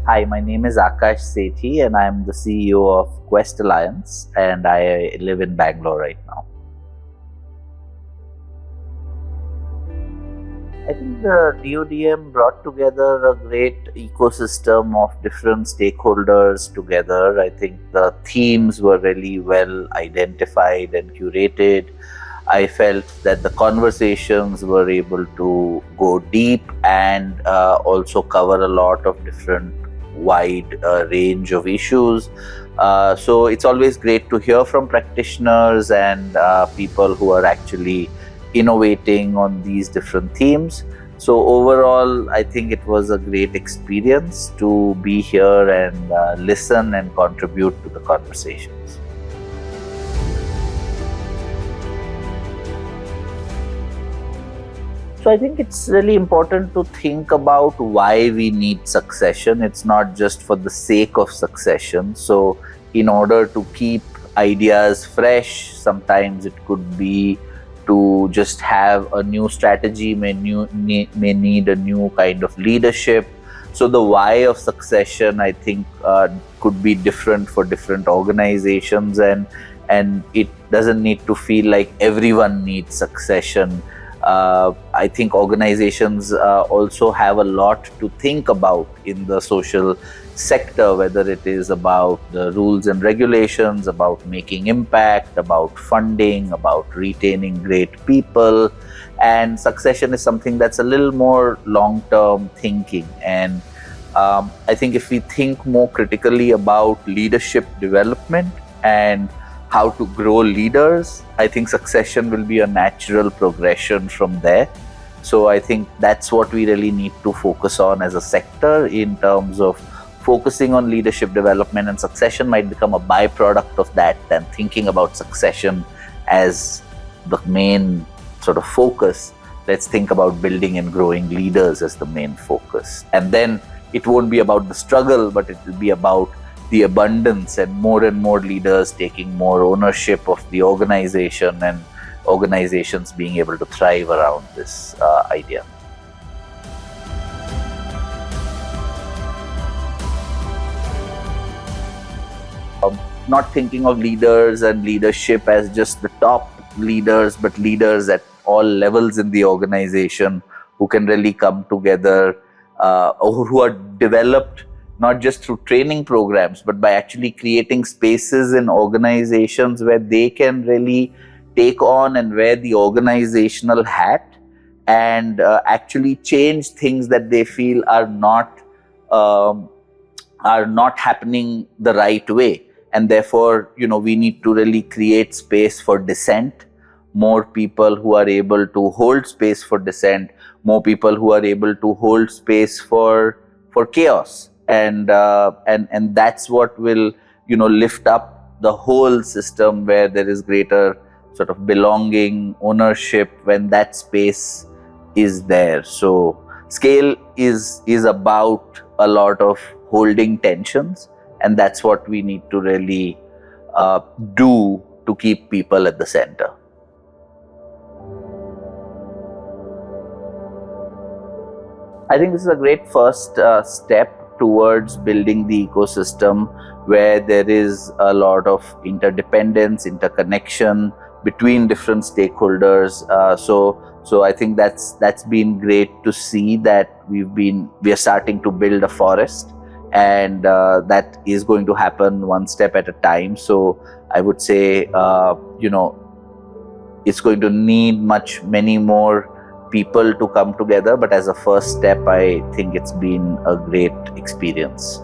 Hi, my name is Aakash Sethi and I'm the CEO of Quest Alliance and I live in Bangalore right now. I think the DoDM brought together a great ecosystem of different stakeholders together. I think the themes were really well identified and curated. I felt that the conversations were able to go deep and also cover a lot of different wide range of issues. So it's always great to hear from practitioners and people who are actually innovating on these different themes. So overall, I think it was a great experience to be here and listen and contribute to the conversations. So I think it's really important to think about why we need succession. It's not just for the sake of succession. So in order to keep ideas fresh, sometimes it could be to just have a new strategy, may need a new kind of leadership. So the why of succession, I think, could be different for different organizations, and it doesn't need to feel like everyone needs succession. I think organizations also have a lot to think about in the social sector, whether it is about the rules and regulations, about making impact, about funding, about retaining great people. And succession is something that's a little more long-term thinking. And I think if we think more critically about leadership development and how to grow leaders, I think succession will be a natural progression from there. So I think that's what we really need to focus on as a sector in terms of focusing on leadership development, and succession might become a byproduct of that, and thinking about succession as the main sort of focus. Let's think about building and growing leaders as the main focus. And then it won't be about the struggle, but it will be about the abundance and more leaders taking more ownership of the organization and organizations being able to thrive around this idea. Not thinking of leaders and leadership as just the top leaders, but leaders at all levels in the organization who can really come together, or who are developed not just through training programs, but by actually creating spaces in organizations where they can really take on and wear the organizational hat and actually change things that they feel are not happening the right way. And therefore, we need to really create space for dissent, more people who are able to hold space for dissent, more people who are able to hold space for chaos. And that's what will lift up the whole system, where there is greater sort of belonging, ownership, when that space is there. So scale is about a lot of holding tensions, and that's what we need to really do to keep people at the center. I think this is a great first step towards building the ecosystem where there is a lot of interdependence, interconnection between different stakeholders. So I think that's been great to see that we are starting to build a forest, and that is going to happen one step at a time. So I would say it's going to need many more people to come together, but as a first step, I think it's been a great experience.